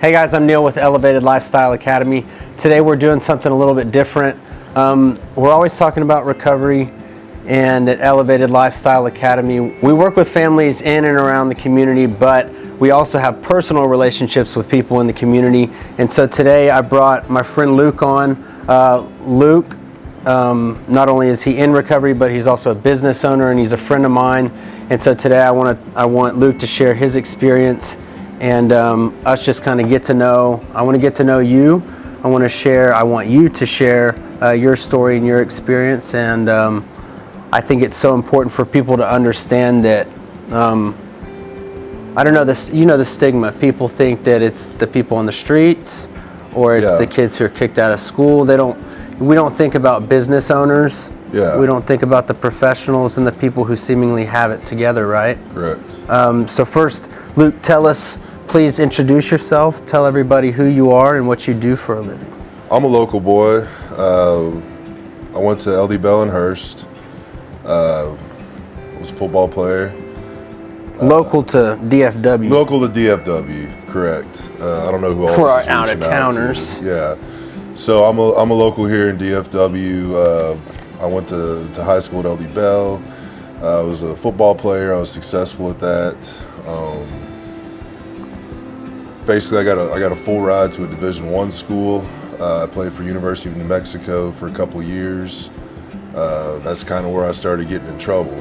Hey guys, I'm Neil with Elevated Lifestyle Academy. Today we're doing something a little bit different. We're always talking about recovery, and at Elevated Lifestyle Academy, we work with families in and around the community, but we also have personal relationships with people in the community. And so today I brought my friend Luke on. Luke, not only is he in recovery, but he's also a business owner and he's a friend of mine. And so today I want Luke to share his experience and us just kind of get to know. I want to get to know you. I want you to share your story and your experience. And I think it's so important for people to understand that, I don't know, the stigma. People think that it's the people on the streets or it's the kids who are kicked out of school. We don't think about business owners. Yeah. We don't think about the professionals and the people who seemingly have it together, right? Correct. So first, Luke, please introduce yourself. Tell everybody who you are and what you do for a living. I'm a local boy. I went to LD Bellenhurst. Was a football player. Local to DFW. Local to DFW, correct. I don't know who all For our this is reaching out-of-towners. out to. Yeah. So I'm a local here in DFW. I went to high school at LD Bell. I was a football player. I was successful at that. Basically, I got a full ride to a Division I school. I played for University of New Mexico for a couple years. That's kind of where I started getting in trouble.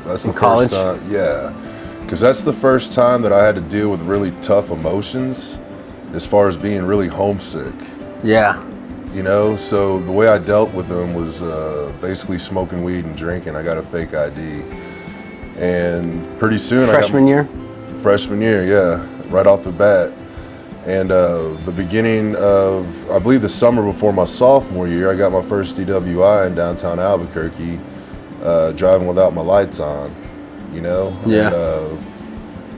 That's the college? first time, yeah, because that's the first time that I had to deal with really tough emotions, as far as being really homesick. Yeah. You know, so the way I dealt with them was basically smoking weed and drinking. I got a fake ID, and pretty soon Freshman year, yeah, right off the bat. And the beginning of, I believe the summer before my sophomore year, I got my first DWI in downtown Albuquerque, driving without my lights on, you know? Yeah.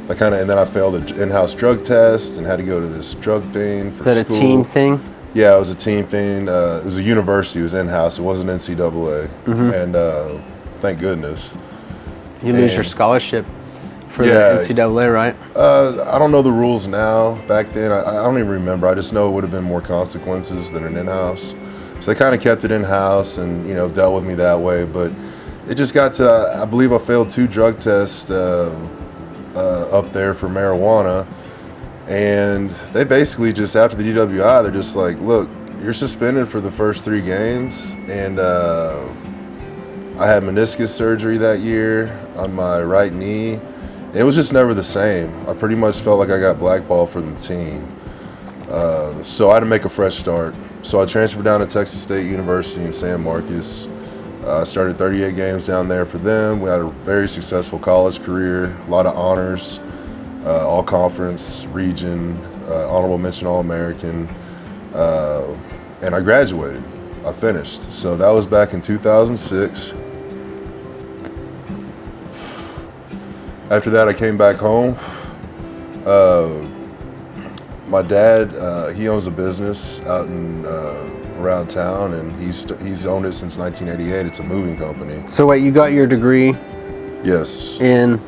And then I failed an in-house drug test and had to go to this drug thing for is that school. a team thing? Yeah, it was a team thing. It was a university, it was in-house, it wasn't NCAA. Mm-hmm. And thank goodness. You lose your scholarship for the NCAA, right? I don't know the rules now. Back then, I don't even remember. I just know it would have been more consequences than an in-house. So they kind of kept it in-house and, you know, dealt with me that way. But it just got to, I believe I failed 2 drug tests up there for marijuana. And they basically just, after the DWI, they're just like, look, you're suspended for the first 3 games. And I had meniscus surgery that year on my right knee. It was just never the same. I pretty much felt like I got blackballed from the team. So I had to make a fresh start. So I transferred down to Texas State University in San Marcos. I started 38 games down there for them. We had a very successful college career, a lot of honors, all conference, region, honorable mention All-American, and I graduated. I finished. So that was back in 2006. After that, I came back home. My dad, he owns a business out in around town, and he's owned it since 1988. It's a moving company. So wait, you got your degree? Yes. In?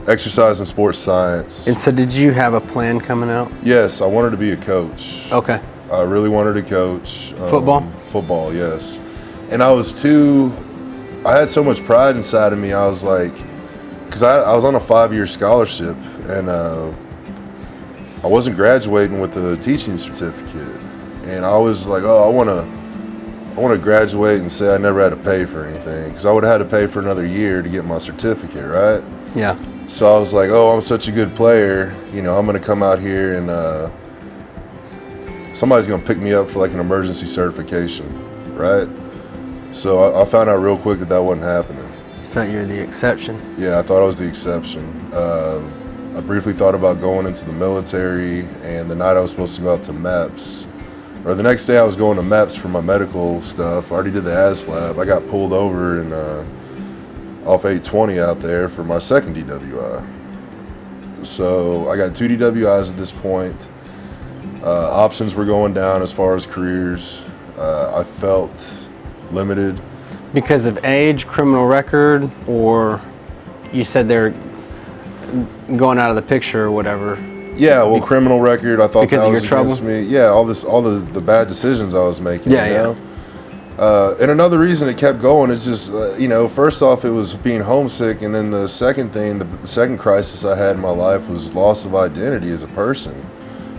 Exercise and sports science. And so did you have a plan coming out? Yes, I wanted to be a coach. Okay. I really wanted to coach. Football? Football, yes. And I had so much pride inside of me. I was like, because I was on a 5-year scholarship, and I wasn't graduating with a teaching certificate. And I was like, oh, I want to graduate and say I never had to pay for anything, because I would have had to pay for another year to get my certificate, right? Yeah. So I was like, oh, I'm such a good player, you know, I'm going to come out here and somebody's going to pick me up for like an emergency certification, right? So I found out real quick that wasn't happening. You thought you were the exception. Yeah, I thought I was the exception. I briefly thought about going into the military, and the night I was supposed to go out to MEPS, or the next day I was going to MEPS for my medical stuff. I already did the ASFLAB. I got pulled over and off 820 out there for my second DWI. So I got 2 DWIs at this point. Options were going down as far as careers. I felt limited. Because of age, criminal record, or you said they're going out of the picture or whatever? Yeah, well, criminal record. I thought Because that of was your against trouble? me. Yeah, all the bad decisions I was making. Yeah, you know? And another reason it kept going is just, first off, it was being homesick, and then the second thing, the second crisis I had in my life was loss of identity as a person,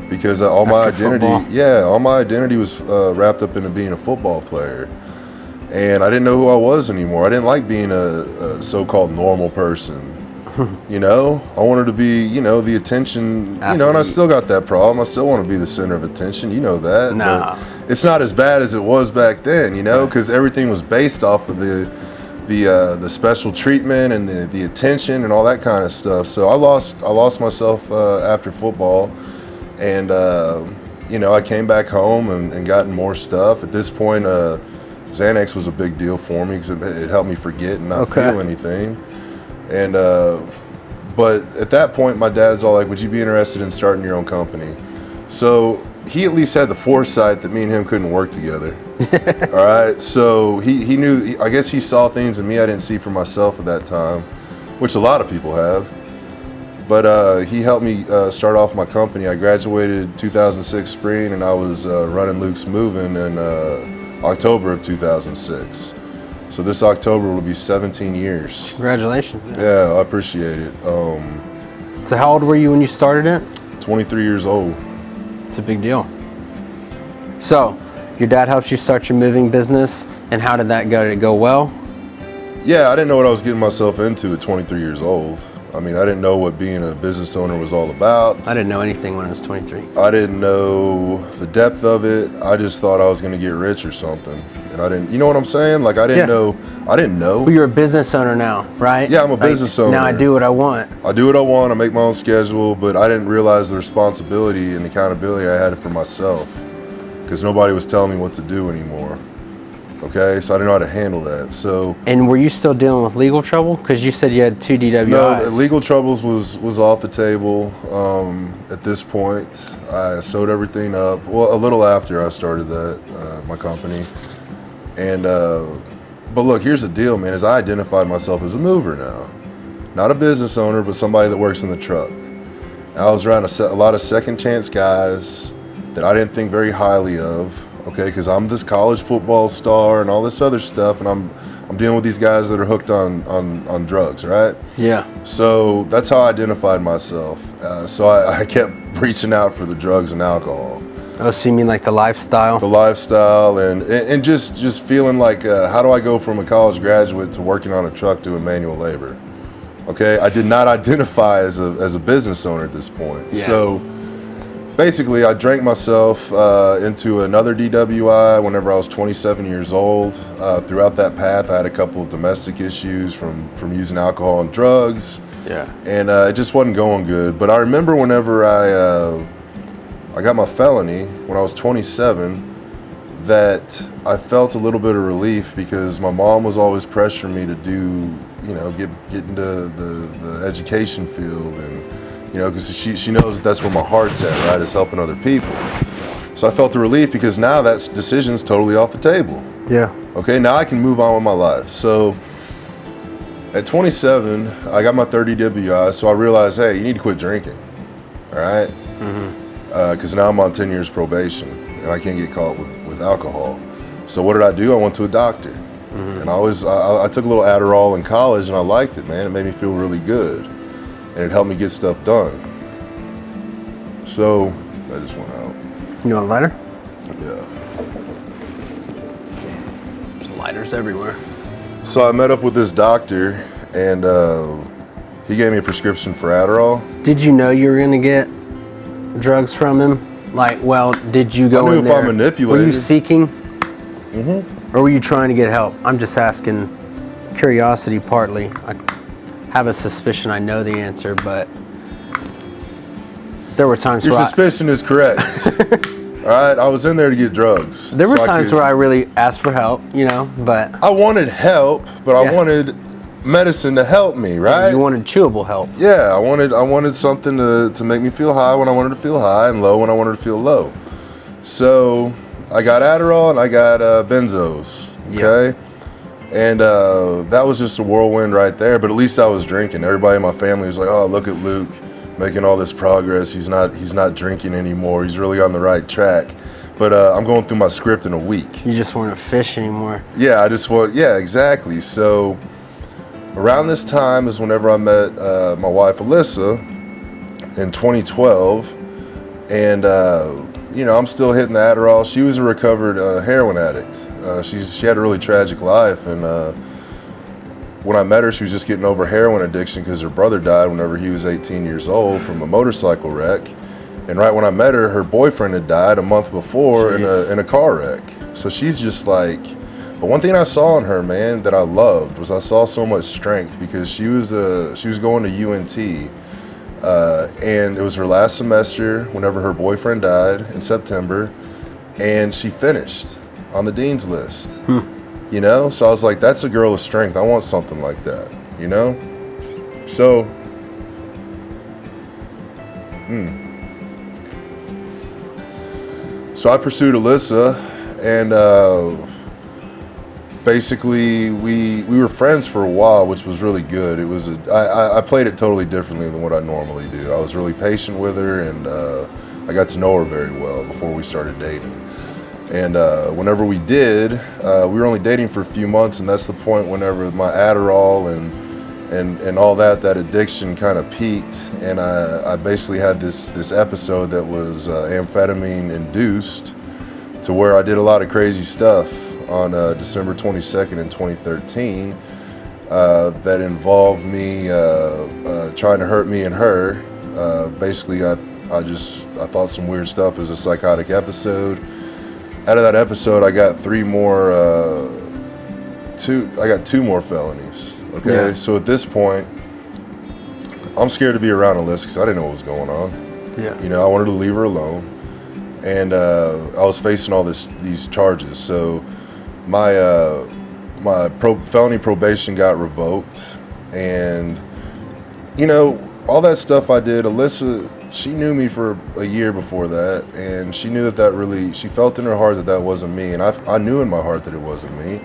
because all my identity was wrapped up into being a football player, and I didn't know who I was anymore. I didn't like being a so-called normal person. I wanted to be, the attention, and I still got that problem. I still want to be the center of attention, that. Nah. But it's not as bad as it was back then, because everything was based off of the special treatment and the attention and all that kind of stuff. So I lost myself after football, and I came back home and gotten more stuff. At this point, Xanax was a big deal for me because it helped me forget and not feel anything. And but at that point, my dad's all like, "Would you be interested in starting your own company?" So he at least had the foresight that me and him couldn't work together. All right, so he knew. I guess he saw things in me I didn't see for myself at that time, which a lot of people have. But he helped me start off my company. I graduated 2006 spring, and I was running Luke's Moving in October of 2006. So this October will be 17 years. Congratulations. Man. Yeah, I appreciate it. So how old were you when you started it? 23 years old. It's a big deal. So your dad helps you start your moving business, and how did that go? Did it go well? Yeah, I didn't know what I was getting myself into at 23 years old. I mean, I didn't know what being a business owner was all about. I didn't know anything when I was 23. I didn't know the depth of it. I just thought I was going to get rich or something. And I didn't, you know what I'm saying? Like, I didn't know. Well, you're a business owner now, right? Yeah, I'm a business owner. Now I do what I want. I do what I want. I make my own schedule, but I didn't realize the responsibility and accountability I had for myself, because nobody was telling me what to do anymore. Okay, so I didn't know how to handle that. So. And were you still dealing with legal trouble? Because you said you had 2 DWIs. No, legal troubles was off the table at this point. I sewed everything up. Well, a little after I started that, my company. And but look, here's the deal, man. Is I identified myself as a mover now, not a business owner, but somebody that works in the truck. And I was around a lot of second chance guys that I didn't think very highly of. Okay, because I'm this college football star and all this other stuff, and I'm dealing with these guys that are hooked on drugs, right? Yeah. So that's how I identified myself. So I kept reaching out for the drugs and alcohol. Oh, so you mean like the lifestyle? The lifestyle and just feeling like, how do I go from a college graduate to working on a truck doing manual labor? Okay, I did not identify as a business owner at this point. Yeah. So basically, I drank myself into another DWI whenever I was 27 years old. Throughout that path, I had a couple of domestic issues from using alcohol and drugs. Yeah. And it just wasn't going good. But I remember whenever I got my felony when I was 27, that I felt a little bit of relief, because my mom was always pressuring me to do, get into the education field, and because she knows that's where my heart's at, right? Is helping other people. So I felt the relief, because now that decision's totally off the table. Yeah. Okay, now I can move on with my life. So at 27, I got my 30 DWI, so I realized, hey, you need to quit drinking, all right? Because now I'm on 10 years probation, and I can't get caught with alcohol. So what did I do? I went to a doctor. And I took a little Adderall in college, and I liked it, man. It made me feel really good. And it helped me get stuff done. So I just went out. You want a lighter? Yeah. There's lighters everywhere. So I met up with this doctor, and he gave me a prescription for Adderall. Did you know you were going to get drugs from him? Like, well, did you go in there? I knew if I manipulated. Were you seeking? Or were you trying to get help? I'm just asking curiosity partly. I have a suspicion I know the answer, but there were times Your where suspicion is correct. All right, I was in there to get drugs. There were times where I really asked for help, but I wanted help, but I wanted medicine to help me, right? You wanted chewable help. Yeah, I wanted something to make me feel high when I wanted to feel high, and low when I wanted to feel low. So I got Adderall and I got benzos. Okay. And that was just a whirlwind right there, but at least I was drinking. Everybody in my family was like, oh, look at Luke. making all this progress. He's not drinking anymore. He's really on the right track. But I'm going through my script in a week. You just weren't a fish anymore. Yeah, exactly. So around this time is whenever I met my wife Alyssa in 2012, and I'm still hitting the Adderall. She was a recovered heroin addict. She had a really tragic life, and when I met her, she was just getting over heroin addiction because her brother died whenever he was 18 years old from a motorcycle wreck. And right when I met her, her boyfriend had died a month before in a car wreck. So she's just like, but one thing I saw in her, man, that I loved was I saw so much strength, because she was going to UNT, and it was her last semester whenever her boyfriend died in September, and she finished on the dean's list. So I was like, that's a girl of strength. I want something like that, So, So I pursued Alyssa, and basically we were friends for a while, which was really good. It was I played it totally differently than what I normally do. I was really patient with her, and I got to know her very well before we started dating. And whenever we did, we were only dating for a few months, and that's the point whenever my Adderall and all that addiction kind of peaked, and I basically had this episode that was amphetamine induced, to where I did a lot of crazy stuff on December 22nd in 2013 that involved me trying to hurt me and her. Basically, I thought some weird stuff. It was a psychotic episode. Out of that episode, I got two more felonies. Okay, Yeah. So at this point, I'm scared to be around Alyssa because I didn't know what was going on. Yeah. I wanted to leave her alone, and I was facing all these charges. So my felony probation got revoked, and all that stuff I did. Alyssa, she knew me for a year before that, and she knew that really, she felt in her heart that wasn't me, and I knew in my heart that it wasn't me,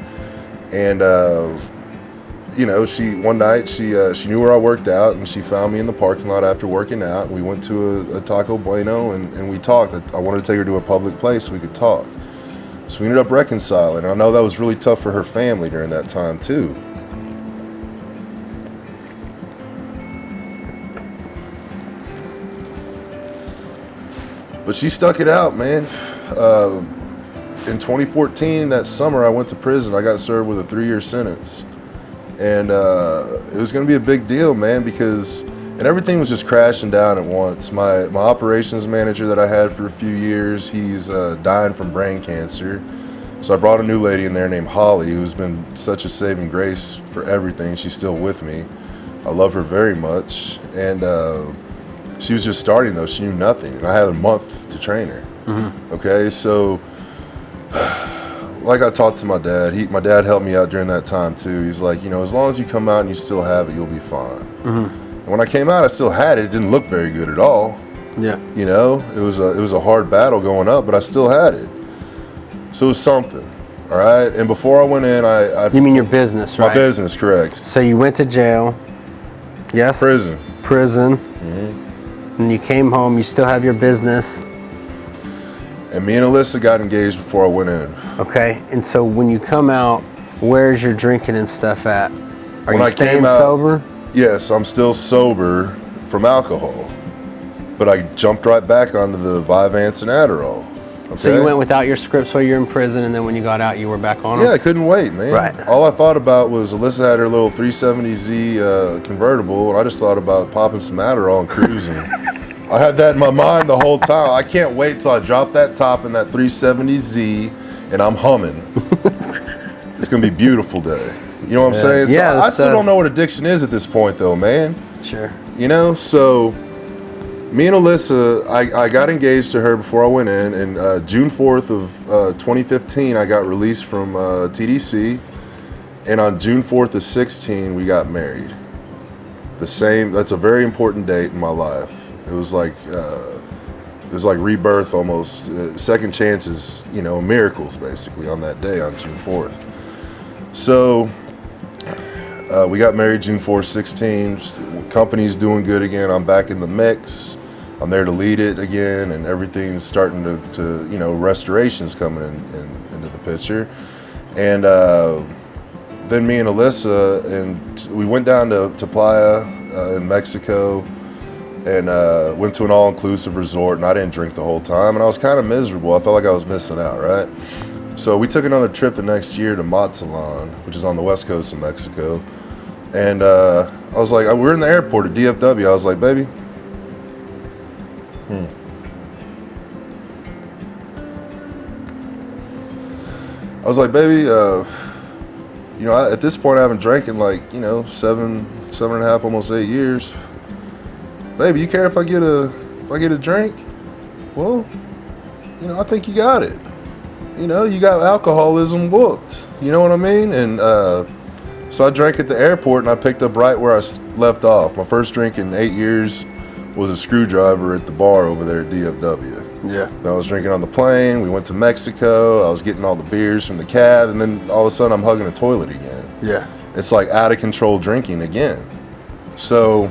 and. One night she knew where I worked out, and she found me in the parking lot after working out. We went to a Taco Bueno, and we talked. I wanted to take her to a public place so we could talk. So we ended up reconciling. I know that was really tough for her family during that time too. But she stuck it out, man. In 2014, that summer, I went to prison. I got served with a 3-year sentence. And it was going to be a big deal, man, because everything was just crashing down at once. My operations manager that I had for a few years, he's dying from brain cancer. So I brought a new lady in there named Holly, who's been such a saving grace for everything. She's still with me. I love her very much. And she was just starting, though. She knew nothing. And I had a month to train her. Mm-hmm. Okay, so like I talked to my dad. My dad helped me out during that time too. He's like, as long as you come out and you still have it, you'll be fine. Mm-hmm. And when I came out, I still had it. It didn't look very good at all. Yeah. It was a hard battle going up, but I still had it. So it was something. All right. And before I went in, I You mean your business, right? My business, correct. So you went to jail. Yes. Prison. Mm-hmm. And you came home. You still have your business. And me and Alyssa got engaged before I went in. Okay, and so when you come out, where's your drinking and stuff at? Are you staying sober? Yes, I'm still sober from alcohol. But I jumped right back onto the Vyvanse and Adderall. Okay? So you went without your scripts while you're in prison, and then when you got out, you were back on them? Yeah, I couldn't wait, man. Right. All I thought about was Alyssa had her little 370Z convertible, and I just thought about popping some Adderall and cruising. I had that in my mind the whole time. I can't wait till I drop that top in that 370Z and I'm humming. It's gonna be a beautiful day. You know what I'm saying? So Yeah, I still don't know what addiction is at this point though, man. Sure. So me and Alyssa, I got engaged to her before I went in, and June 4th of 2015, I got released from TDC, and on June 4th of 16, we got married. That's a very important date in my life. It was like rebirth almost, second chances, miracles basically on that day on June 4th. So We got married June 4th, 16. Company's doing good again. I'm back in the mix. I'm there to lead it again, and everything's starting to restoration's coming into the picture. And then me and Alyssa, and we went down to Playa in Mexico, and went to an all-inclusive resort, and I didn't drink the whole time, and I was kind of miserable. I felt like I was missing out, right? So we took another trip the next year to Mazatlan, which is on the west coast of Mexico. And I was like, we're in the airport at DFW. I was like, baby, at this point I haven't drank in like, 7.5, almost 8 years. Baby, you care if I get a drink? Well, I think you got it. You got alcoholism booked. You know what I mean? And so I drank at the airport, and I picked up right where I left off. My first drink in 8 years was a screwdriver at the bar over there at DFW. Yeah. Then I was drinking on the plane. We went to Mexico. I was getting all the beers from the cab, and then all of a sudden I'm hugging a toilet again. Yeah. It's like out of control drinking again. So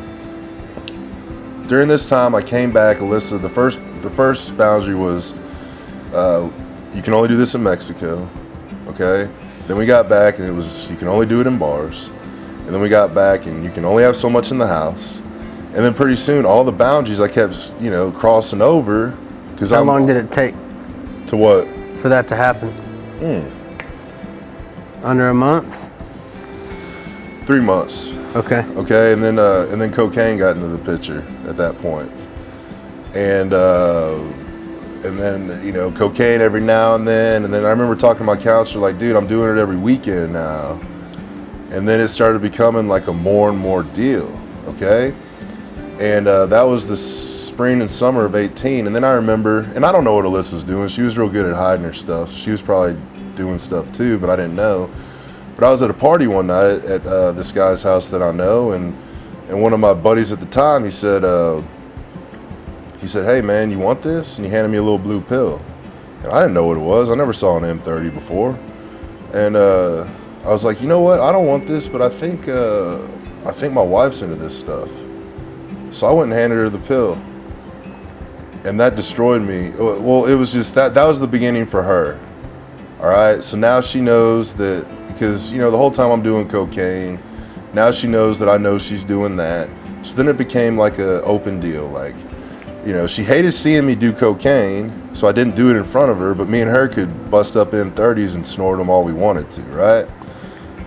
during this time, I came back, Alyssa. The first boundary was you can only do this in Mexico, okay? Then we got back, and it was you can only do it in bars. And then we got back, and you can only have so much in the house. And then pretty soon, all the boundaries I kept, crossing over. How long did it take to what? for that to happen? Under a month? 3 months. Okay. Okay, and then cocaine got into the picture at that point. And then cocaine every now and then I remember talking to my counselor like, dude, I'm doing it every weekend now. And then it started becoming like a more and more deal, okay? And that was the spring and summer of 18. And then I remember, and I don't know what Alyssa's doing. She was real good at hiding her stuff, so she was probably doing stuff too, but I didn't know. But I was at a party one night at this guy's house that I know, and one of my buddies at the time, he said, hey man, you want this? And he handed me a little blue pill. And I didn't know what it was. I never saw an M30 before. And I was like, you know what? I don't want this, but I think my wife's into this stuff. So I went and handed her the pill. And that destroyed me. Well, it was just that was the beginning for her. All right, so now she knows that, because the whole time I'm doing cocaine, now she knows that I know she's doing that. So then it became like an open deal. Like, she hated seeing me do cocaine, so I didn't do it in front of her, but me and her could bust up M30s and snort them all we wanted to, right?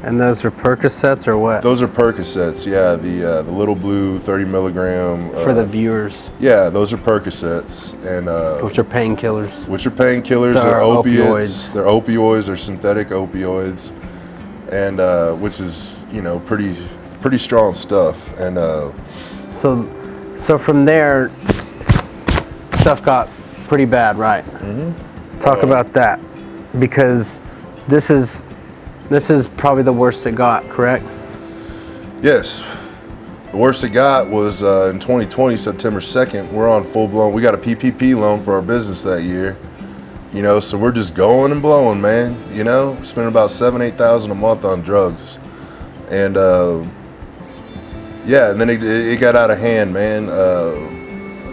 And those are Percocets or what? Those are Percocets, yeah, the little blue 30 milligram. For the viewers. Yeah, those are Percocets. And which are painkillers. They're opiates. They're opioids, they're synthetic opioids. And which is, pretty strong stuff. And so from there, stuff got pretty bad, right? Mm-hmm. Talk about that, because this is probably the worst it got, correct? Yes. The worst it got was in 2020, September 2nd. We're on full-blown. We got a PPP loan for our business that year. So we're just going and blowing, man. Spending about $7,000-8,000 a month on drugs. And and then it got out of hand, man.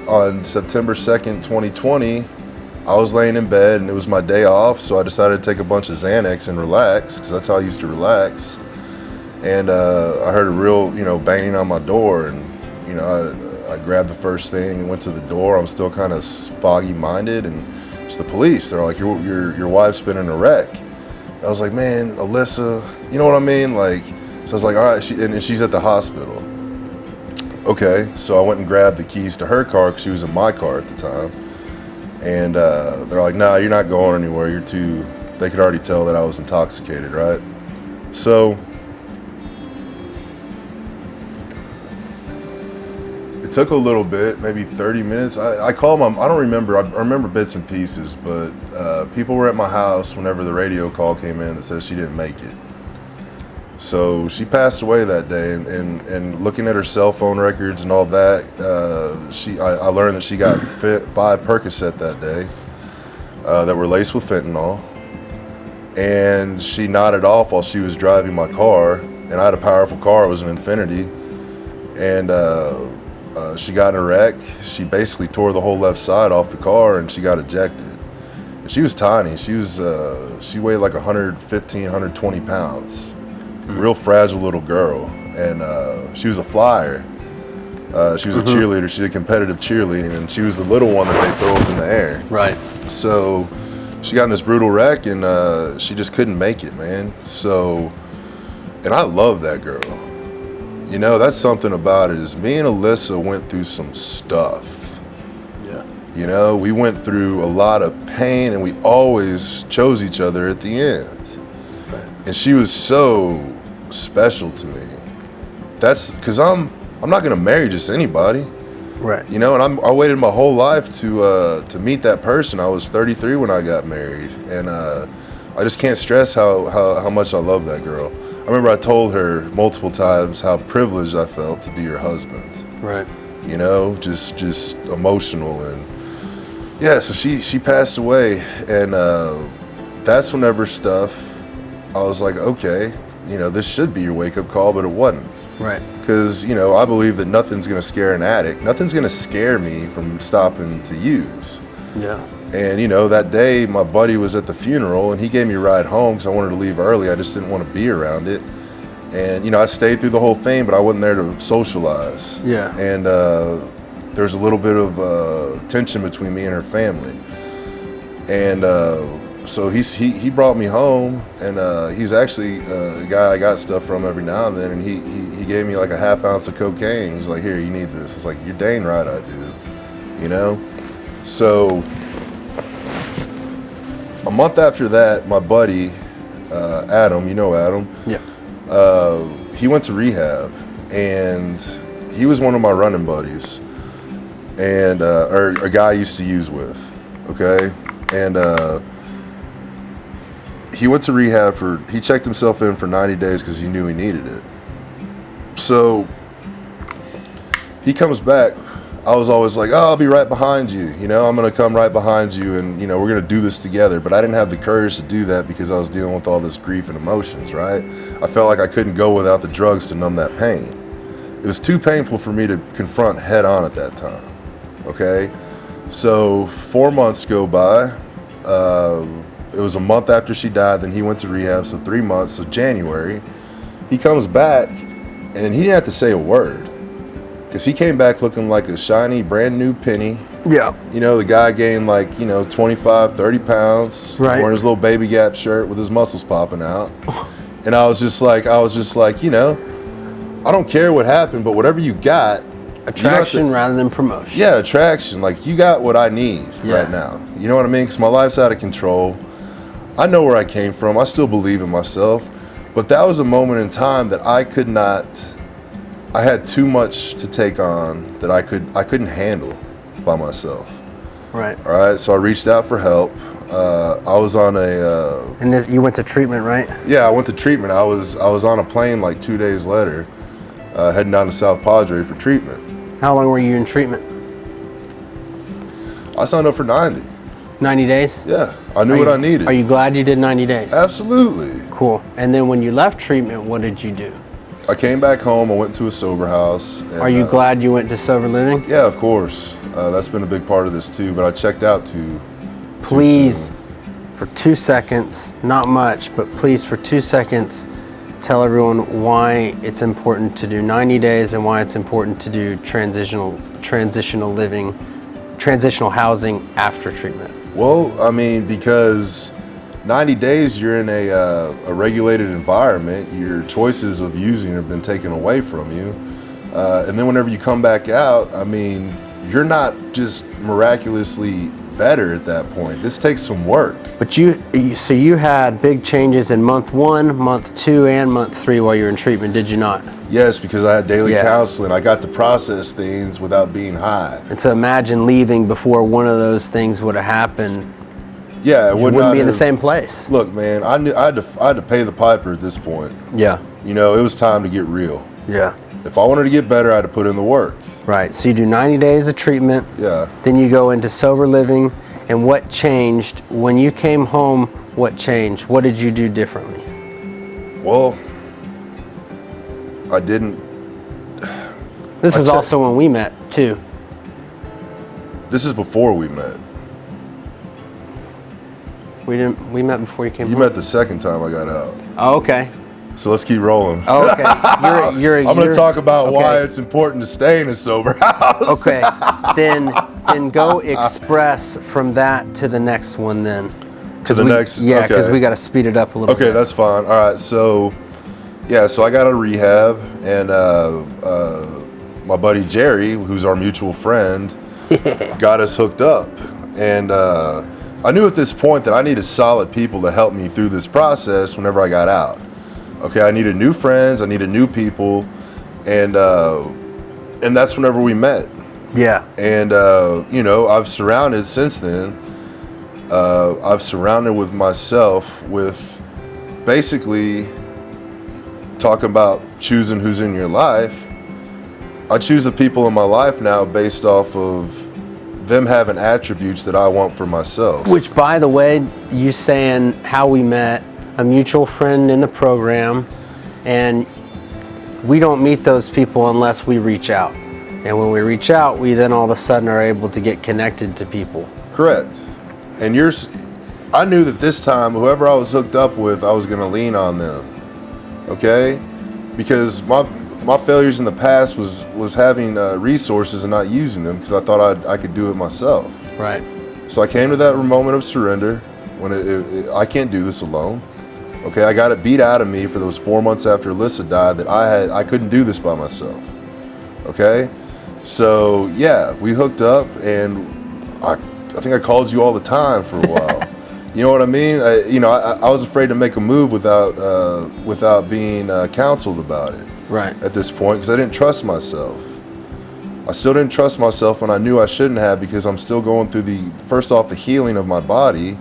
On September 2nd, 2020, I was laying in bed, and it was my day off, so I decided to take a bunch of Xanax and relax, because that's how I used to relax. And I heard a real, banging on my door, and I grabbed the first thing and went to the door. I'm still kind of foggy-minded, and it's the police. They're like, your wife's been in a wreck. I was like, man, Alyssa, you know what I mean? Like, so I was like, all right, and she's at the hospital. Okay, so I went and grabbed the keys to her car, because she was in my car at the time. And they're like, nah, you're not going anywhere. They could already tell that I was intoxicated, right? So it took a little bit, maybe 30 minutes. I called I don't remember, I remember bits and pieces, but people were at my house whenever the radio call came in that says she didn't make it. So she passed away that day, and looking at her cell phone records and all that, I learned that she got 5 Percocet that day that were laced with fentanyl, and she nodded off while she was driving my car, and I had a powerful car. It was an Infiniti, and she got in a wreck. She basically tore the whole left side off the car, and she got ejected. And she was tiny. She weighed like 115, 120 pounds. Real fragile little girl, and she was a flyer. She was a cheerleader. She did competitive cheerleading, and she was the little one that they throw up in the air. Right. So she got in this brutal wreck, and she just couldn't make it, man. So, and I love that girl. You know, that's something about it, is me and Alyssa went through some stuff. Yeah. You know, we went through a lot of pain, and we always chose each other at the end. Right. And she was so special to me. That's because I'm not gonna marry just anybody. Right. You know, and I waited my whole life to meet that person. I was 33 when I got married, and I just can't stress how much I love that girl. I remember I told her multiple times how privileged I felt to be her husband. Right. You know, just emotional, and yeah. So she passed away, and that's whenever stuff. I was like, okay, you know, this should be your wake up call, but it wasn't. Right. Because, you know, I believe that nothing's going to scare an addict. Nothing's going to scare me from stopping to use. Yeah. And, you know, that day my buddy was at the funeral, and he gave me a ride home because I wanted to leave early. I just didn't want to be around it. And, you know, I stayed through the whole thing, but I wasn't there to socialize. Yeah. And there's a little bit of tension between me and her family. And so he brought me home, and he's actually a guy I got stuff from every now and then, and he gave me like a half ounce of cocaine. He's like, here, you need this. It's like, you're dang right I do, you know? So a month after that, my buddy, Adam, you know Adam? Yeah. He went to rehab, and he was one of my running buddies, and or a guy I used to use with, okay? And he went to rehab he checked himself in for 90 days because he knew he needed it. So he comes back. I was always like, oh, I'll be right behind you. You know, I'm going to come right behind you, and, you know, we're going to do this together. But I didn't have the courage to do that because I was dealing with all this grief and emotions, right? I felt like I couldn't go without the drugs to numb that pain. It was too painful for me to confront head on at that time, okay? So 4 months go by. It was a month after she died, then he went to rehab, so 3 months, so January. He comes back, and he didn't have to say a word, because he came back looking like a shiny, brand new penny. Yeah. You know, the guy gained like, you know, 25, 30 pounds, right, wearing his little Baby Gap shirt with his muscles popping out. And I was just like, you know, I don't care what happened, but whatever you got. Attraction rather than promotion. Yeah, attraction. Like, you got what I need right now. You know what I mean? Because my life's out of control. I know where I came from. I still believe in myself. But that was a moment in time that I could not, I had too much to take on that I couldn't handle by myself. Right. All right, so I reached out for help. I was on a... and you went to treatment, right? Yeah, I went to treatment. I was on a plane like 2 days later, heading down to South Padre for treatment. How long were you in treatment? I signed up for 90. 90 days? Yeah, I knew what I needed. Are you glad you did 90 days? Absolutely. Cool. And then when you left treatment, what did you do? I came back home. I went to a sober house. And, are you glad you went to sober living? Yeah, of course. That's been a big part of this too, but I checked out too. Please, for 2 seconds, not much, but please for 2 seconds, tell everyone why it's important to do 90 days and why it's important to do transitional living, transitional housing after treatment. Well, I mean, because 90 days you're in a regulated environment, your choices of using have been taken away from you. And then whenever you come back out, I mean, you're not just miraculously better at that point. This takes some work. But so you had big changes in month 1, month 2, and month 3 while you were in treatment, did you not? Yes, because I had daily counseling. I got to process things without being high. And so imagine leaving before one of those things would have happened. Yeah, it wouldn't be in the same place. Look, man, I had to pay the piper at this point. Yeah. You know, it was time to get real. Yeah. If I wanted to get better, I had to put in the work. Right. So you do 90 days of treatment. Yeah. Then you go into sober living. And what changed when you came home? What changed? What did you do differently? Well, I didn't. This is also when we met too. This is before we met. We met before you came You home? met the second time I got out. Oh, okay. So let's keep rolling. Oh, okay. I'm going to talk about why it's important to stay in a sober house. Okay. Then go express from that to the next one then. To the next? Yeah, because okay. we got to speed it up a little bit. Okay, that's fine. All right, so yeah, so I got out of rehab, and my buddy Jerry, who's our mutual friend, got us hooked up. And I knew at this point that I needed solid people to help me through this process whenever I got out. Okay, I needed new friends, I needed new people, and that's whenever we met. Yeah. And you know, I've surrounded since then. I've surrounded with myself with basically talking about choosing who's in your life. I choose the people in my life now based off of them having attributes that I want for myself. Which, by the way, you saying how we met, a mutual friend in the program, and we don't meet those people unless we reach out. And when we reach out, we then all of a sudden are able to get connected to people. Correct. And I knew that this time, whoever I was hooked up with, I was going to lean on them. Okay? Because my failures in the past was having resources and not using them because I thought I could do it myself. Right. So I came to that moment of surrender when I can't do this alone. Okay, I got it beat out of me for those 4 months after Alyssa died that I couldn't do this by myself. Okay, so yeah, we hooked up, and I think I called you all the time for a while. You know what I mean? I was afraid to make a move without being counseled about it. Right. At this point, because I didn't trust myself. I still didn't trust myself, and I knew I shouldn't have because I'm still going through the healing of my body,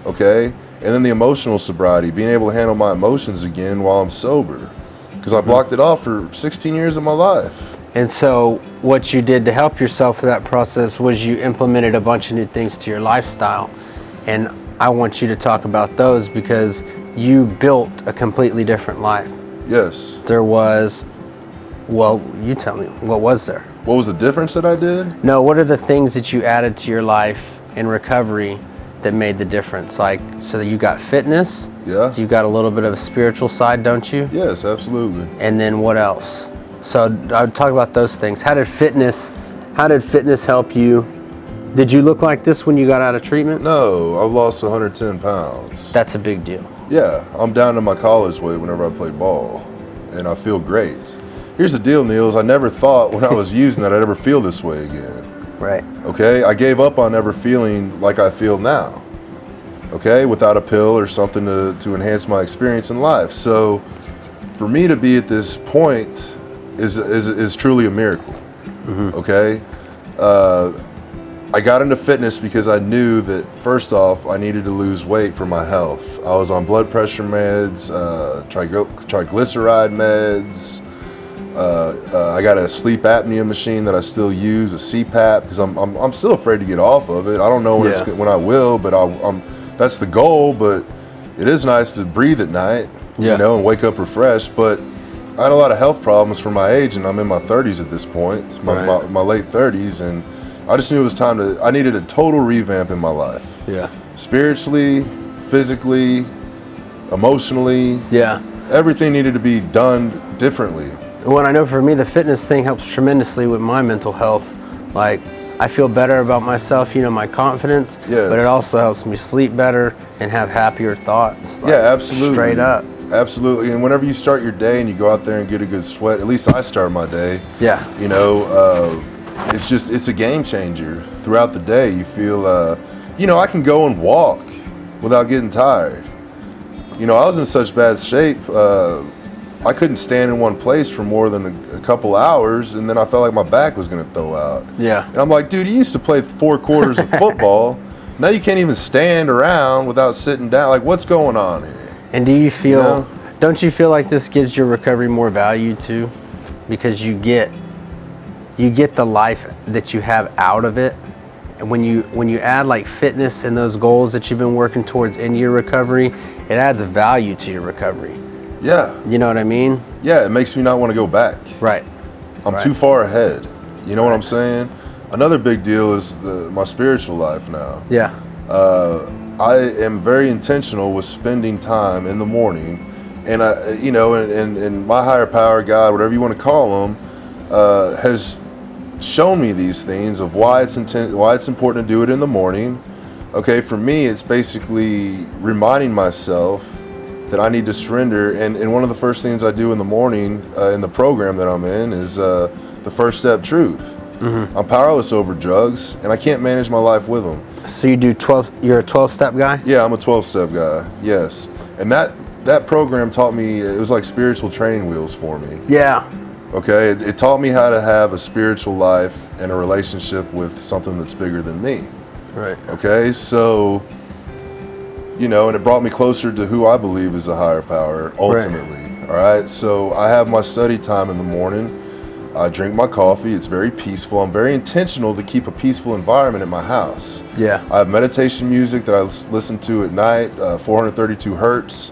okay? And then the emotional sobriety, being able to handle my emotions again while I'm sober. Because I blocked it off for 16 years of my life. And so what you did to help yourself with that process was you implemented a bunch of new things to your lifestyle. And I want you to talk about those because you built a completely different life. Yes. There was, well, you tell me, what was there? What was the difference that I did? No, what are the things that you added to your life in recovery that made the difference? Like, so that you got fitness. Yeah. You got a little bit of a spiritual side, don't you? Yes, absolutely. And then what else? So I would talk about those things. How did fitness help you? Did you look like this when you got out of treatment? No, I've lost 110 pounds. That's a big deal. Yeah, I'm down to my college weight whenever I play ball, and I feel great. Here's the deal, Niels. I never thought when I was using that I'd ever feel this way again. Right. Okay, I gave up on ever feeling like I feel now. Okay, without a pill or something to enhance my experience in life. So, for me to be at this point is truly a miracle. Mm-hmm. Okay, I got into fitness because I knew that first off I needed to lose weight for my health. I was on blood pressure meds, triglyceride meds. I got a sleep apnea machine that I still use, a CPAP, because I'm still afraid to get off of it. I don't know when I will, but that's the goal. But it is nice to breathe at night, you know, and wake up refreshed. But I had a lot of health problems for my age, and I'm in my 30s at this point, my late 30s, and I just knew it was time I needed a total revamp in my life. Yeah. Spiritually, physically, emotionally. Yeah. Everything needed to be done differently. Well, I know for me, the fitness thing helps tremendously with my mental health. Like, I feel better about myself, you know, my confidence, but it also helps me sleep better and have happier thoughts. Like, yeah, absolutely. Straight up. Absolutely. And whenever you start your day and you go out there and get a good sweat, at least I start my day. Yeah. You know, it's a game changer throughout the day. You feel, you know, I can go and walk without getting tired. You know, I was in such bad shape. I couldn't stand in one place for more than a couple hours, and then I felt like my back was going to throw out. Yeah. And I'm like, dude, you used to play 4 quarters of football. Now you can't even stand around without sitting down. Like, what's going on here? And do you feel, don't you feel like this gives your recovery more value too? Because you get the life that you have out of it. And when you add like fitness and those goals that you've been working towards in your recovery, it adds a value to your recovery. Yeah. You know what I mean? yeah, it makes me not want to go back. Right. I'm Right. too far ahead. You know what Right. I'm saying? Another big deal is my spiritual life now. Yeah. I am very intentional with spending time in the morning, and and my higher power, God, whatever you want to call him, has shown me these things of why it's important to do it in the morning. Okay, for me, it's basically reminding myself that I need to surrender. And one of the first things I do in the morning in the program that I'm in is the first step truth. I'm powerless over drugs, and I can't manage my life with them. So you do 12, you're a 12-step guy? Yeah, I'm a 12-step guy, yes. And that program taught me, it was like spiritual training wheels for me. Yeah. Okay, it taught me how to have a spiritual life and a relationship with something that's bigger than me. Right. Okay, so, and it brought me closer to who I believe is a higher power, ultimately. Right. All right, so I have my study time in the morning. I drink my coffee. It's very peaceful. I'm very intentional to keep a peaceful environment in my house. Yeah. I have meditation music that I listen to at night, 432 hertz.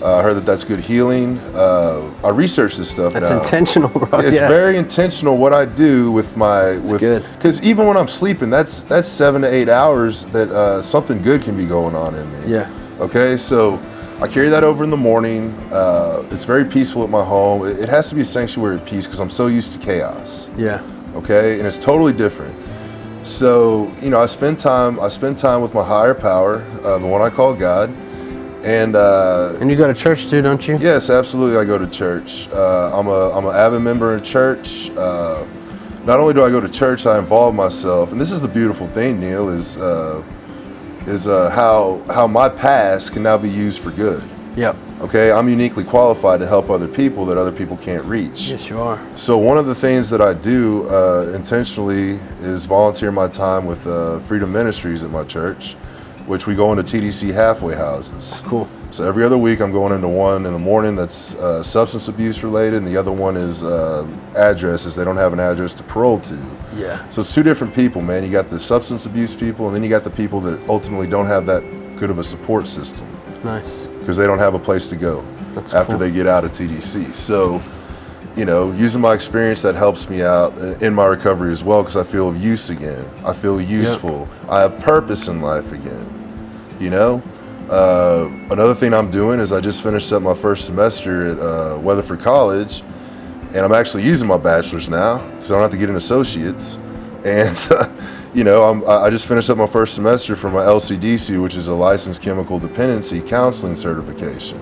I heard that's good healing. I research this stuff That's now. intentional, bro. It's very intentional what I do with good. Because even when I'm sleeping, that's 7 to 8 hours that something good can be going on in me. Yeah. Okay, so I carry that over in the morning. It's very peaceful at my home. It has to be a sanctuary of peace because I'm so used to chaos. Yeah. Okay, and it's totally different. So I spend time with my higher power, the one I call God. And you go to church too, don't you? Yes, absolutely. I go to church. I'm an avid member in church. Not only do I go to church, I involve myself. And this is the beautiful thing, Neil, is how my past can now be used for good. Yep. Okay, I'm uniquely qualified to help other people that other people can't reach. Yes, you are. So one of the things that I do intentionally is volunteer my time with Freedom Ministries at my church, which we go into TDC halfway houses. Cool. So every other week I'm going into one in the morning that's substance abuse related, and the other one is addresses. They don't have an address to parole to. Yeah. So it's two different people, man. You got the substance abuse people, and then you got the people that ultimately don't have that good of a support system. Nice. Because they don't have a place to go after cool. they get out of TDC. So, using my experience, that helps me out in my recovery as well, because I feel of use again. I feel useful. Yep. I have purpose in life again. Another thing I'm doing is I just finished up my first semester at Weatherford College, and I'm actually using my bachelor's now because I don't have to get an associate's. And I just finished up my first semester for my LCDC, which is a licensed chemical dependency counseling certification.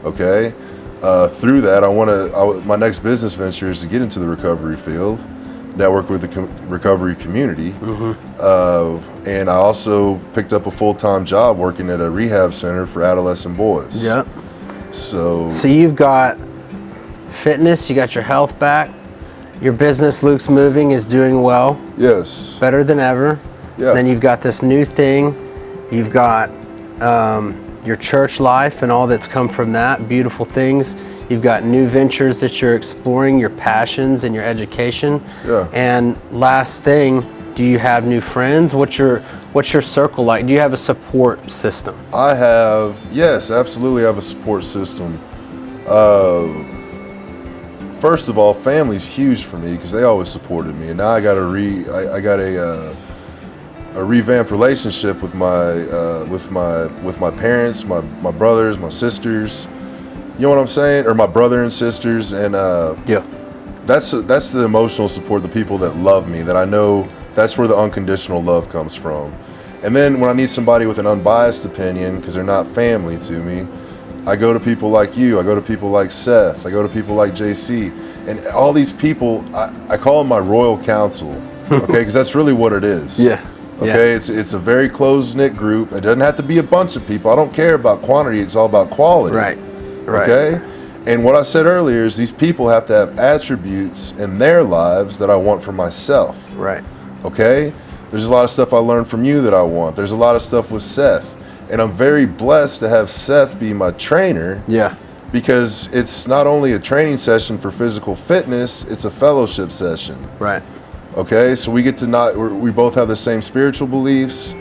Okay, through that, my next business venture is to get into the recovery field, network with the recovery community. And I also picked up a full-time job working at a rehab center for adolescent boys. Yep. So you've got fitness, you got your health back, your business, Luke's Moving, is doing well. Yes. Better than ever. Yeah. Then you've got this new thing. You've got your church life and all that's come from that, beautiful things. You've got new ventures that you're exploring, your passions and your education. Yeah. And last thing, do you have new friends? What's your circle like? Do you have a support system? Yes, absolutely have a support system. First of all, family's huge for me because they always supported me, and now I got a revamped relationship with my parents, my brothers, my sisters. You know what I'm saying? Or my brother and sisters, and yeah. That's the emotional support, the people that love me, that I know that's where the unconditional love comes from. And then when I need somebody with an unbiased opinion, because they're not family to me, I go to people like you, I go to people like Seth, I go to people like JC, and all these people, I call them my royal council, okay, because that's really what it is. Yeah. Okay, it's a very close-knit group. It doesn't have to be a bunch of people. I don't care about quantity, it's all about quality. Right. Okay? And what I said earlier is these people have to have attributes in their lives that I want for myself. Right. Okay? There's a lot of stuff I learned from you that I want. There's a lot of stuff with Seth. And I'm very blessed to have Seth be my trainer. Yeah. Because it's not only a training session for physical fitness, it's a fellowship session. Right. Okay? So we get to we both have the same spiritual beliefs.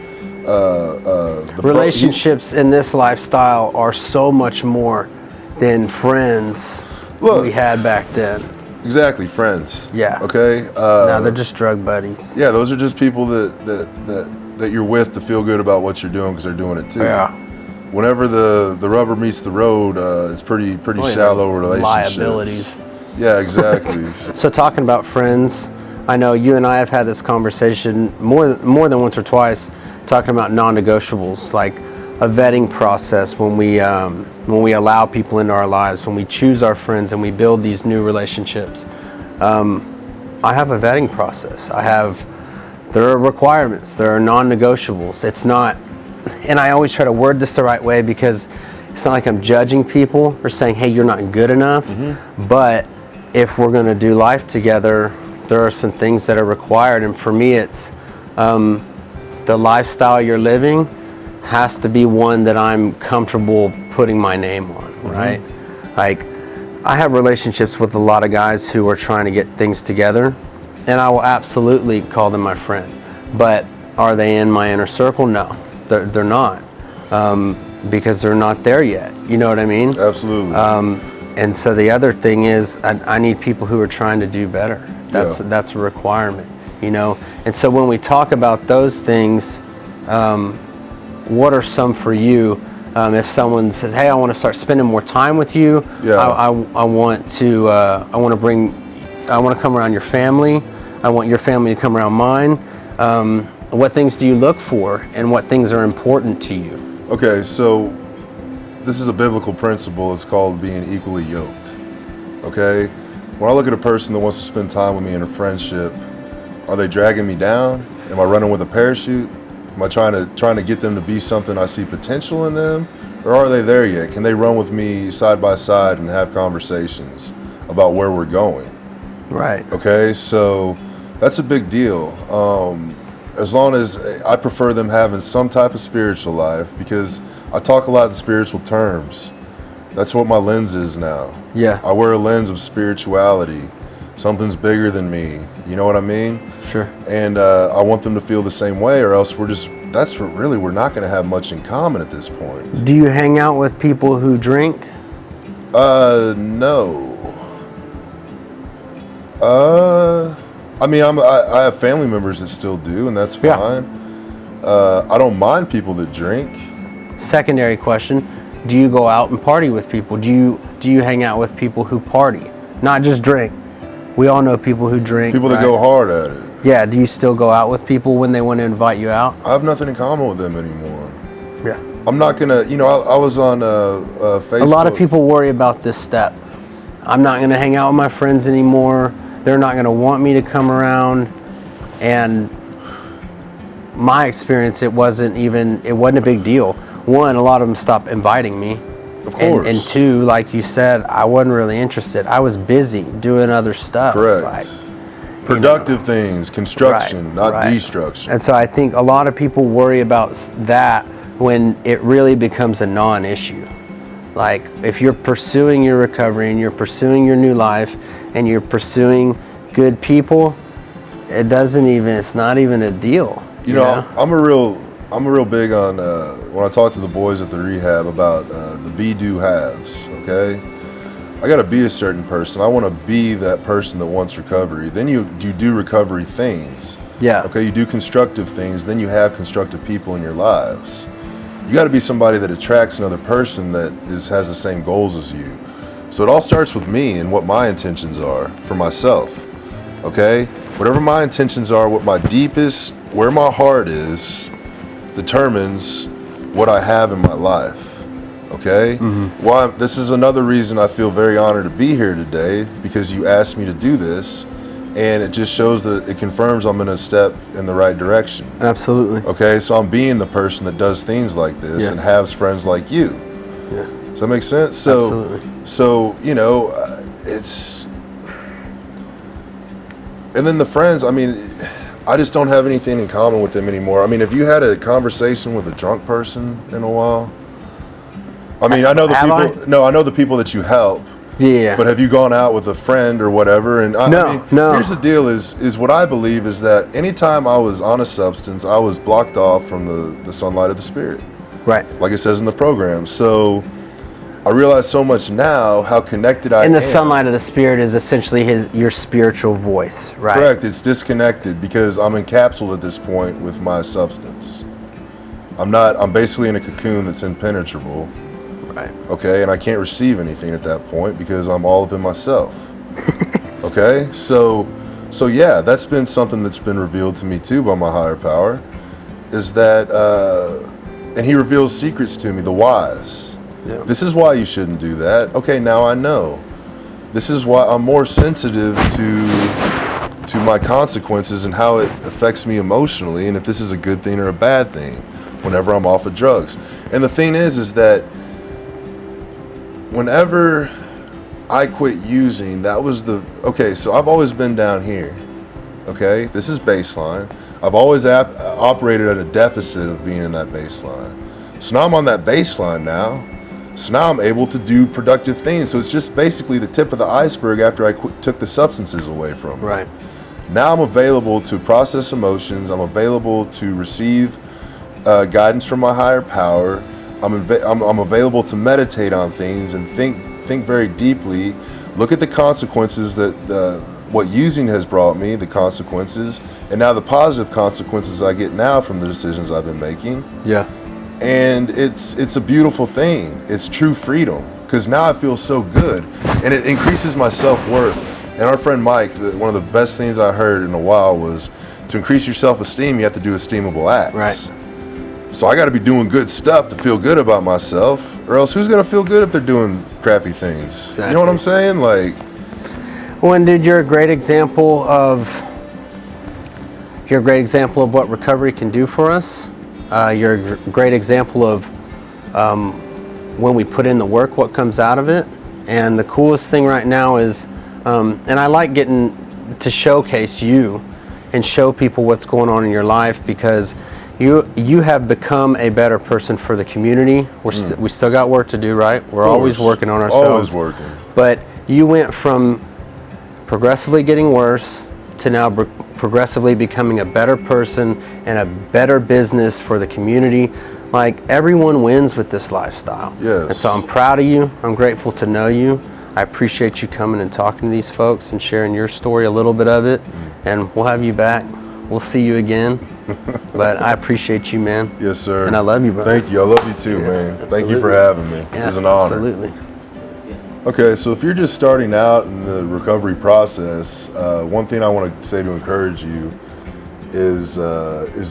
Relationships in this lifestyle are so much more than friends Look, we had back then. exactly, friends. Yeah. Okay. Now they're just drug buddies. Yeah, those are just people that you're with to feel good about what you're doing because they're doing it too. Yeah. Whenever the rubber meets the road, it's pretty shallow relationships. Liabilities. Yeah, exactly. So talking about friends, I know you and I have had this conversation more than once or twice, talking about non-negotiables, like a vetting process when we allow people into our lives, when we choose our friends and we build these new relationships. I have a vetting process. There are requirements, there are non-negotiables. It's not, and I always try to word this the right way because it's not like I'm judging people or saying, hey, you're not good enough. But if we're going to do life together, there are some things that are required. And for me, it's the lifestyle you're living has to be one that I'm comfortable putting my name on, right? Like, I have relationships with a lot of guys who are trying to get things together, and I will absolutely call them my friend. But are they in my inner circle? No, they're not, because they're not there yet. You know what I mean? Absolutely. And so the other thing is, I need people who are trying to do better. That's a requirement, you know? And so when we talk about those things, what are some for you? If someone says, hey, I want to start spending more time with you, I want to come around your family, I want your family to come around mine. What things do you look for, and what things are important to you? Okay, so this is a biblical principle. It's called being equally yoked. Okay? When I look at a person that wants to spend time with me in a friendship, are they dragging me down? Am I running with a parachute? Am I trying to get them to be something I see potential in them? Or are they there yet? Can they run with me side by side and have conversations about where we're going? Right. Okay, so that's a big deal. As long as I prefer them having some type of spiritual life, because I talk a lot in spiritual terms. That's what my lens is now. Yeah. I wear a lens of spirituality. Something's bigger than me. You know what I mean? Sure. And I want them to feel the same way, or else we're not going to have much in common at this point. Do you hang out with people who drink? No. I mean, I have family members that still do, and that's fine. I don't mind people that drink. Secondary question: do you go out and party with people? Do you hang out with people who party, not just drink? We all know people who drink. People that go hard at it. Yeah. Do you still go out with people when they want to invite you out? I have nothing in common with them anymore. Yeah. I'm not gonna. I was on Facebook. A lot of people worry about this step. I'm not going to hang out with my friends anymore. They're not going to want me to come around. And my experience, it wasn't a big deal. One, a lot of them stopped inviting me. Of course. And two, like you said, I wasn't really interested. I was busy doing other stuff. Correct. Productive things, construction, not destruction. And so I think a lot of people worry about that when it really becomes a non-issue. Like, if you're pursuing your recovery and you're pursuing your new life and you're pursuing good people, it's not even a deal. You know? I'm a real big on when I talk to the boys at the rehab about the be-do haves. Okay, I got to be a certain person. I want to be that person that wants recovery. Then you do recovery things. Yeah. Okay, you do constructive things. Then you have constructive people in your lives. You got to be somebody that attracts another person that has the same goals as you. So it all starts with me and what my intentions are for myself. Okay, whatever my intentions are, where my heart is, determines what I have in my life. Okay? Why? This is another reason I feel very honored to be here today, because you asked me to do this, and it just shows that it confirms I'm in a step in the right direction. Absolutely. Okay, so I'm being the person that does things like this and has friends like you. Yeah. Does that make sense? Absolutely. So it's, and then the friends, I mean, I just don't have anything in common with them anymore. I mean, have you had a conversation with a drunk person in a while? I mean, I know the people that you help. Yeah. But have you gone out with a friend or whatever? And No. Here's the deal: is what I believe is that anytime I was on a substance, I was blocked off from the sunlight of the Spirit. Right. Like it says in the program. So I realize so much now how connected I am. And the sunlight of the Spirit is essentially your spiritual voice, right? Correct. It's disconnected because I'm encapsulated at this point with my substance. I'm basically in a cocoon that's impenetrable. Right. Okay, and I can't receive anything at that point because I'm all up in myself. Okay, so yeah, that's been something that's been revealed to me too by my higher power, is that, and he reveals secrets to me, the whys. Yeah. This is why you shouldn't do that. Okay, now I know. This is why I'm more sensitive to my consequences and how it affects me emotionally, and if this is a good thing or a bad thing whenever I'm off of drugs. And the thing is that whenever I quit using, that was okay, so I've always been down here, okay? This is baseline. I've always operated at a deficit of being in that baseline. So now I'm on that baseline now. So now I'm able to do productive things. So it's just basically the tip of the iceberg after I took the substances away from me. Right. Now I'm available to process emotions. I'm available to receive guidance from my higher power. I'm available to meditate on things and think very deeply. Look at the consequences that what using has brought me, the consequences, and now the positive consequences I get now from the decisions I've been making. Yeah. And it's a beautiful thing. It's true freedom because now I feel so good, and it increases my self-worth. And our friend Mike, one of the best things I heard in a while was to increase your self-esteem, you have to do esteemable acts. Right. So I got to be doing good stuff to feel good about myself, or else who's going to feel good if they're doing crappy things? Exactly. You know what I'm saying? Like, Well, dude, you're a great example of what recovery can do for us. You're a great example of when we put in the work, what comes out of it. And the coolest thing right now is, and I like getting to showcase you and show people what's going on in your life, because you have become a better person for the community. We still got work to do, right? We're always working on ourselves. Always working. But you went from progressively getting worse to now progressively becoming a better person and a better business for the community. Like, everyone wins with this lifestyle. Yes. And so I'm proud of you. I'm grateful to know you. I appreciate you coming and talking to these folks and sharing your story, a little bit of it. And we'll have you back. We'll see you again. But I appreciate you, man. Yes, sir. And I love you, brother. Thank you. I love you too, man. Absolutely. Thank you for having me. Yeah, It was an honor. Absolutely. Okay, so if you're just starting out in the recovery process, one thing I want to say to encourage you is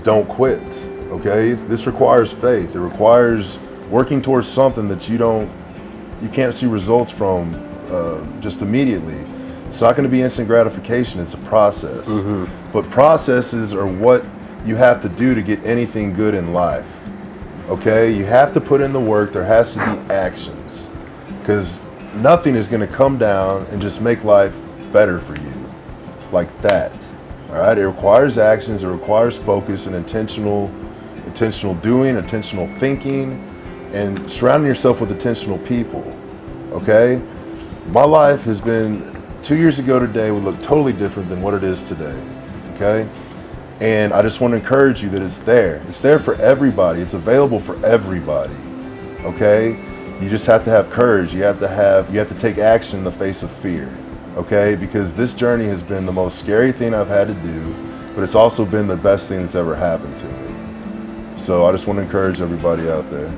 don't quit. Okay, this requires faith. It requires working towards something that you can't see results from just immediately. It's not going to be instant gratification. It's a process. Mm-hmm. But processes are what you have to do to get anything good in life. Okay, you have to put in the work. There has to be actions, because nothing is going to come down and just make life better for you like that. All right, it requires actions. It requires focus and intentional doing, intentional thinking, and surrounding yourself with intentional people. Okay, my life has been 2 years ago today would look totally different than what it is today. Okay, and I just want to encourage you that it's there. It's there for everybody. It's available for everybody. Okay. You just have to have courage. You have to take action in the face of fear, okay? Because this journey has been the most scary thing I've had to do, but it's also been the best thing that's ever happened to me. So I just want to encourage everybody out there.